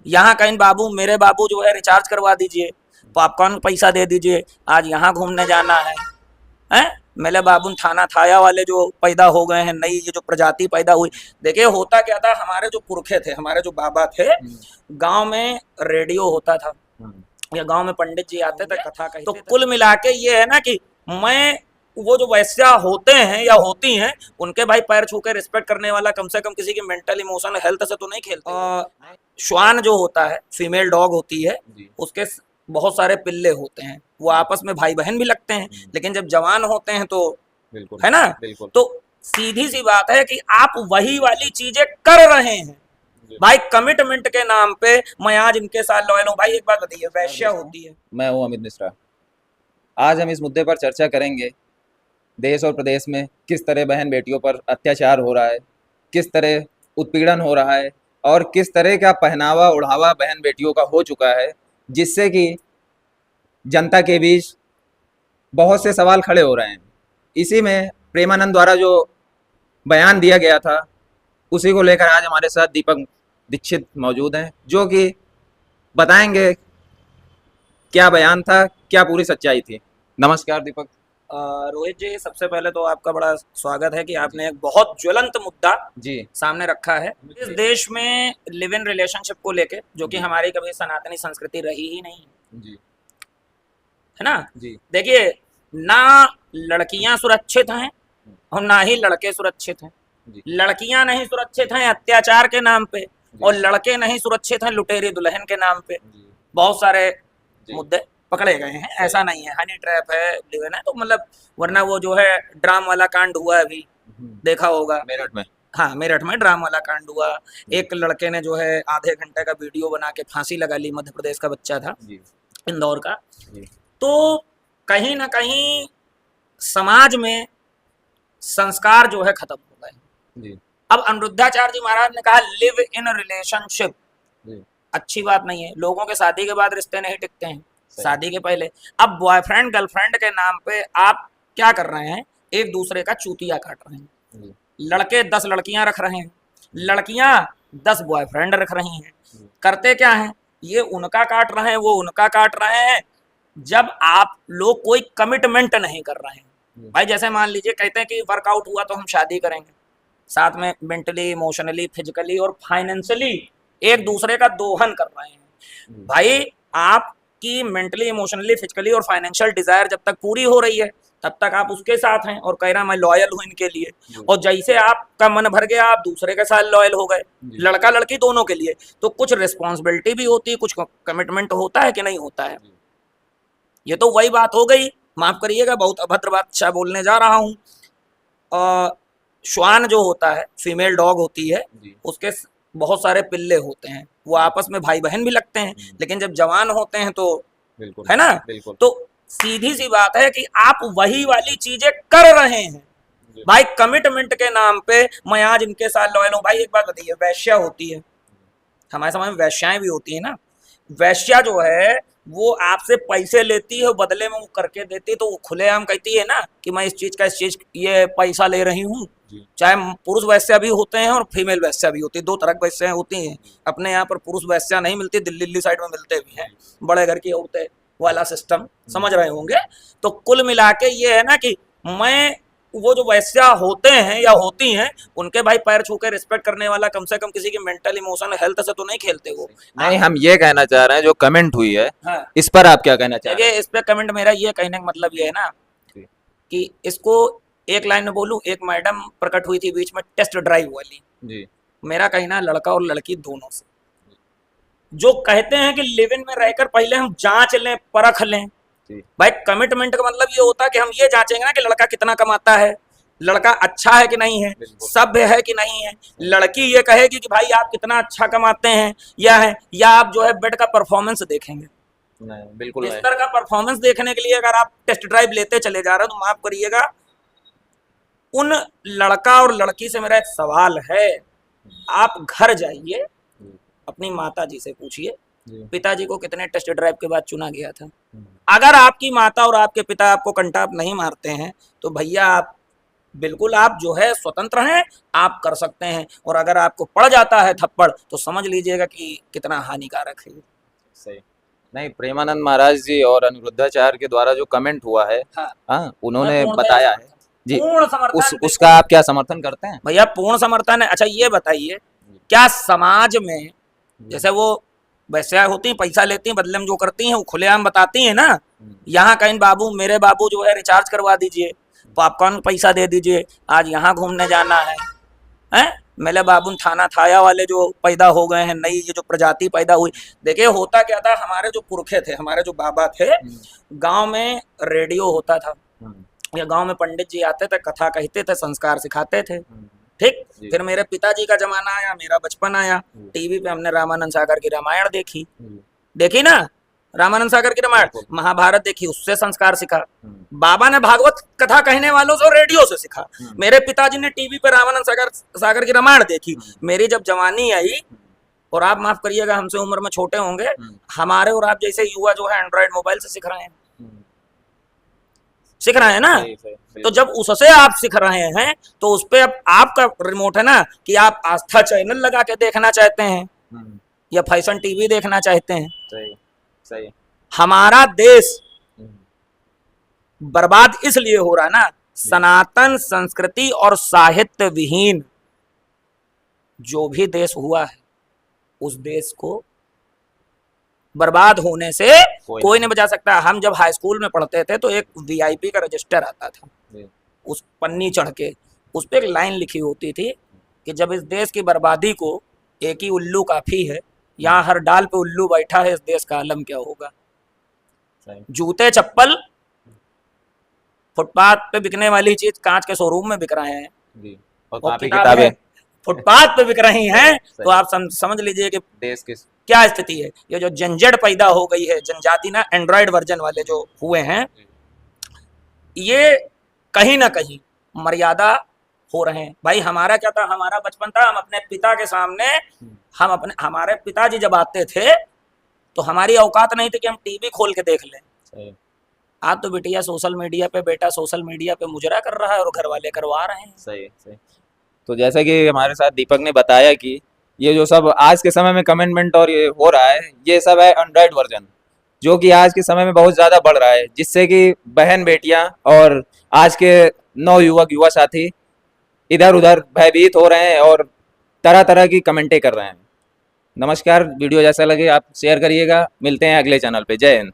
यहाँ कहीं बाबू, मेरे बाबू जो है रिचार्ज करवा दीजिए, पॉपकॉर्न पैसा दे दीजिए, आज यहाँ घूमने जाना है। मेरे बाबू थाना थाया वाले जो पैदा हो गए हैं, नई ये जो प्रजाति पैदा हुई। देखिए होता क्या था, हमारे जो पुरखे थे, हमारे जो बाबा थे, गांव में रेडियो होता था या गांव में पंडित जी आते थे, कथा कहते तो कुल मिला के ये है ना कि मैं वो जो वैश्या होते हैं या होती हैं, उनके भाई पैर छू के रिस्पेक्ट करने वाला कम से कम किसी की मेंटल इमोशनल हेल्थ से तो नहीं खेलते। श्वान जो होता है, फीमेल डॉग होती है, उसके बहुत सारे पिल्ले होते हैं, वो आपस में भाई बहन भी लगते हैं, लेकिन जब जवान होते हैं तो है ना, तो सीधी सी बात है कि आप वही वाली चीजें कर रहे हैं भाई, कमिटमेंट के नाम पे। मैं आज इनके साथ लॉयल हूँ भाई। एक बात बताइए, वैश्या होती है। मैं हूँ अमित मिश्रा। आज हम इस मुद्दे पर चर्चा करेंगे, देश और प्रदेश में किस तरह बहन बेटियों पर अत्याचार हो रहा है, किस तरह उत्पीड़न हो रहा है और किस तरह का पहनावा ओढ़ावा बहन बेटियों का हो चुका है, जिससे कि जनता के बीच बहुत से सवाल खड़े हो रहे हैं। इसी में प्रेमानंद द्वारा जो बयान दिया गया था, उसी को लेकर आज हमारे साथ दीपक दीक्षित मौजूद हैं, जो कि बताएंगे क्या बयान था, क्या पूरी सच्चाई थी। नमस्कार दीपक। रोहित जी, सबसे पहले तो आपका बड़ा स्वागत है कि आपने एक बहुत ज्वलंत मुद्दा जी सामने रखा है। इस देश में लिव इन रिलेशनशिप को लेके, जो कि हमारी कभी सनातनी संस्कृति रही ही नहीं जी, है ना जी। देखिए, ना लड़कियां सुरक्षित हैं और ना ही लड़के सुरक्षित हैं। लड़कियां नहीं सुरक्षित हैं अत्याचार के नाम पे, और लड़के नहीं सुरक्षित हैं लुटेरी दुल्हन के नाम पे। बहुत सारे मुद्दे पकड़े गए हैं, ऐसा नहीं है हनी ट्रैप है, लिवन है, तो मतलब वरना वो जो है ड्राम वाला कांड हुआ अभी, देखा होगा मेरठ में। हाँ, मेरठ में ड्राम वाला कांड हुआ। एक लड़के ने जो है आधे घंटे का वीडियो बना के फांसी लगा ली, मध्य प्रदेश का बच्चा था, इंदौर का। तो कहीं ना कहीं समाज में संस्कार जो है खत्म हो गए। अब अनिरुद्धाचार्य जी महाराज ने कहा लिव इन रिलेशनशिप, अच्छी बात नहीं है। लोगों के शादी के बाद रिश्ते नहीं टिकते हैं, शादी के पहले। अब बॉयफ्रेंड गर्लफ्रेंड के नाम पे आप क्या कर रहे हैं, एक दूसरे का चूतिया काट रहे हैं। लड़के 10 लड़कियां रख रहे हैं, लड़कियां 10 बॉयफ्रेंड रख रही हैं। करते क्या है, ये उनका काट रहे हैं, वो उनका काट रहे हैं। जब आप लोग कोई कमिटमेंट नहीं कर रहे हैं भाई, जैसे मान लीजिए कहते हैं कि वर्कआउट हुआ तो हम शादी करेंगे, साथ में मेंटली, इमोशनली, फिजिकली और फाइनेंशियली एक दूसरे का दोहन कर रहे हैं। भाई आपकी मेंटली, इमोशनली, फिजिकली और फाइनेंशियल डिजायर जब तक पूरी हो रही है तब तक आप उसके साथ हैं और कह रहा मैं लॉयल हूं इनके लिए, और जैसे आपका मन भर गया आप दूसरे के साथ लॉयल हो गए, लड़का लड़की दोनों के लिए। तो कुछ रिस्पॉन्सिबिलिटी भी होती है, कुछ कमिटमेंट होता है कि नहीं होता है। ये तो वही बात हो गई, माफ करिएगा बहुत अभद्र बात बोलने जा रहा हूँ। श्वान जो होता है, फीमेल डॉग होती है, उसके बहुत सारे पिल्ले होते हैं, वो आपस में भाई बहन भी लगते हैं, लेकिन जब जवान होते हैं तो है ना, तो सीधी सी बात है कि आप वही वाली चीजें कर रहे हैं भाई, कमिटमेंट के नाम पे। मैं आज इनके साथ लॉयल हूँ। भाई एक बात बताइए, वैश्या होती है, हमारे समाज में वैश्याएं भी होती है ना। वैश्या जो है वो आपसे पैसे लेती है, बदले में वो करके देती है, तो वो खुलेआम कहती है ना कि मैं इस चीज का, इस चीज ये पैसा ले रही हूँ। चाहे पुरुष वैश्या भी होते हैं और फीमेल वैश्या भी होती है, दो तरह की वैश्याएं होती हैं। अपने यहाँ पर पुरुष वैश्या नहीं मिलती, दिल्ली साइड में मिलते भी हैं, बड़े घर की औरतें वाला सिस्टम, समझ रहे होंगे। तो कुल मिला के ये है ना कि मैं, वो जो वैश्या होते हैं या होती हैं, उनके भाई पैर छू के रिस्पेक्ट करने वाला कम से कम किसी की मेंटल इमोशनल हेल्थ से तो नहीं खेलते वो। नहीं, हम ये कहना चाह रहे हैं जो कमेंट हुई है, हाँ, इस पर आप क्या कहना चाह रहे हैं? देखिए इस पे कमेंट मेरा ये कहने का मतलब ये है ना कि इसको एक लाइन में बोलूं, एक मैडम प्रकट हुई थी बीच में टेस्ट ड्राइव वाली जी। मेरा कहना लड़का और लड़की दोनों से, जो कहते हैं कि लिव इन में रहकर पहले हम जांच लें, परख लें। भाई कमिटमेंट का मतलब ये होता है कि हम ये जांचेंगे ना कि लड़का कितना कमाता है, लड़का अच्छा है कि नहीं है, सभ्य है कि नहीं है। लड़की ये कहेगी कि भाई आप कितना अच्छा कमाते हैं या आप जो है बेड का परफॉर्मेंस देखेंगे। नहीं, बिल्कुल बिस्तर का परफॉर्मेंस देखने के लिए अगर आप टेस्ट ड्राइव लेते चले जा रहे हो तो माफ करिएगा, उन लड़का और लड़की से मेरा एक सवाल है, आप घर जाइए, अपनी माता जी से पूछिए पिताजी को कितने टेस्ट ड्राइव के बाद चुना गया था। अगर आपकी माता और आपके पिता आपको कंटाप नहीं मारते हैं तो भैया आप बिल्कुल आप जो है स्वतंत्र हैं, आप कर सकते हैं, और अगर आपको पड़ जाता है थप्पड़ तो समझ लीजिएगा कि कितना हानिकारक है। सही। नहीं, प्रेमानंद महाराज जी और अनिरुद्धाचार्य के द्वारा जो कमेंट हुआ है, हाँ, हाँ, उन्होंने मैं पूर्णतः बताया है समर्थन, जी। पूर्ण समर्थन, उसका बिल्कुल आप क्या समर्थन करते हैं? भैया, पूर्ण समर्थन है। अच्छा ये बताइए, क्या समाज में जैसे वो वैश्या होती हैं, पैसा लेती हैं, बदले में जो करती हैं वो खुलेआम बताती हैं ना, यहाँ कहीं बाबू, मेरे बाबू जो है रिचार्ज करवा दीजिए, पॉपकॉर्न पैसा दे दीजिए, आज यहाँ घूमने जाना है, हैं? मेरे बाबू थाना थाया वाले जो पैदा हो गए हैं, नई ये जो प्रजाति पैदा हुई, देखिए होता क्या था, हमारे जो पुरखे थे, हमारे जो बाबा थे, गांव में रेडियो होता था, या गांव में पंडित जी आते थे, कथा कहते थे, संस्कार सिखाते थे, ठीक। फिर मेरे पिताजी का जमाना आया, मेरा बचपन आया, टीवी पे हमने रामानंद सागर की रामायण देखी, देखी ना, रामानंद सागर की रामायण, महाभारत देखी, उससे संस्कार सीखा। बाबा ने भागवत कथा कहने वालों से रेडियो से सीखा, मेरे पिताजी ने टीवी पे रामानंद सागर की रामायण देखी। मेरी जब जवानी आई, और आप माफ करिएगा हमसे उम्र में छोटे होंगे, हमारे और आप जैसे युवा जो है एंड्रॉइड मोबाइल से सीख रहे हैं, सीख रहे हैं ना। तो जब उससे आप सीख रहे हैं तो उस पे अब आपका रिमोट है ना, कि आप आस्था चैनल लगा के देखना चाहते हैं या फैशन टीवी देखना चाहते हैं। सही, सही। हमारा देश बर्बाद इसलिए हो रहा है ना, सनातन संस्कृति और साहित्य विहीन जो भी देश हुआ है, उस देश को बर्बाद होने से कोई नहीं बचा सकता। हम जब हाई स्कूल में पढ़ते थे तो एक वीआईपी का रजिस्टर आता था, उस पन्नी चढ़ के उस पर एक लाइन लिखी होती थी कि जब इस देश की बर्बादी को एक ही उल्लू काफी है, यहाँ हर डाल पे उल्लू बैठा है, इस देश का आलम क्या होगा। जूते चप्पल फुटपाथ पे बिकने वाली चीज कांच के शोरूम में बिक रहे हैं, और कॉपी किताबें फुटपाथ पे बिक रही हैं, तो आप समझ लीजिए कि देश की क्या स्थिति है। ये जो झंझट पैदा हो गई है, जनजाति ना, एंड्रॉइड वर्जन वाले जो हुए हैं, ये कहीं ना कहीं मर्यादा हो रहे हैं। भाई हमारा क्या था, हमारा बचपन था, हम अपने पिता के सामने, हमारे पिताजी जब आते थे तो हमारी औकात नहीं थी कि हम टीवी खोल के देख लें। आज तो बिटिया सोशल मीडिया पे, बेटा सोशल मीडिया पे मुजरा कर रहा है और घर वाले करवा रहे हैं। सही, सही। तो जैसा कि हमारे साथ दीपक ने बताया कि ये जो सब आज के समय में कमेंटमेंट और ये हो रहा है, ये सब है एंड्रॉइड वर्जन, जो कि आज के समय में बहुत ज़्यादा बढ़ रहा है, जिससे कि बहन बेटियां और आज के नवयुवक युवा साथी इधर उधर भयभीत हो रहे हैं और तरह तरह की कमेंटें कर रहे हैं। नमस्कार, वीडियो जैसा लगे आप शेयर करिएगा। मिलते हैं अगले चैनल पे। जय हिंद।